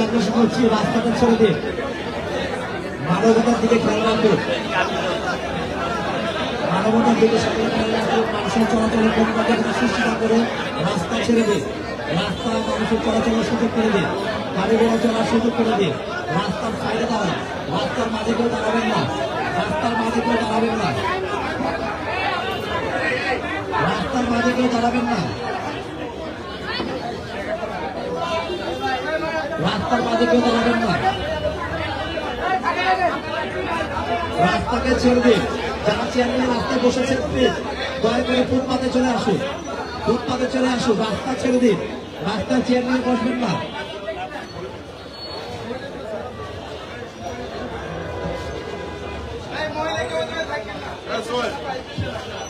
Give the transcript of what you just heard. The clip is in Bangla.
আগ্রসন করছি, রাস্তাটা ছেড়ে দিন, মানবতার দিকে খেয়াল রাখুন, মানবতার দিকে সকলে খেয়াল রাখুন। মানুষের চলাচলের কোনো সৃষ্টি না করে রাস্তা ছেড়ে দিন, রাস্তা মানুষের চলাচলের সুযোগ করে দিন, গাড়ি ঘোড়া চলার সুযোগ করে দিন। রাস্তার সাইডে দাঁড়ান, রাস্তার মাঝে কেউ দাঁড়াবেন না, রাস্তার মাঝে কেউ দাঁড়াবেন না, রাস্তার মাঝে কেউ দাঁড়াবেন না, রাস্তার মাঝে কেউ দাঁড়াবেন না, রাস্তাকে ছেড়ে দিন। যারা চেয়ারম্যান রাস্তায় বসেছেন প্লিজ দয়া করে ফুটপাতে চলে আসুন, ফুটপাতে চলে আসুন, রাস্তা ছেড়ে দিন, রাস্তায় চেয়ারম্যান বসবেন না। That's right.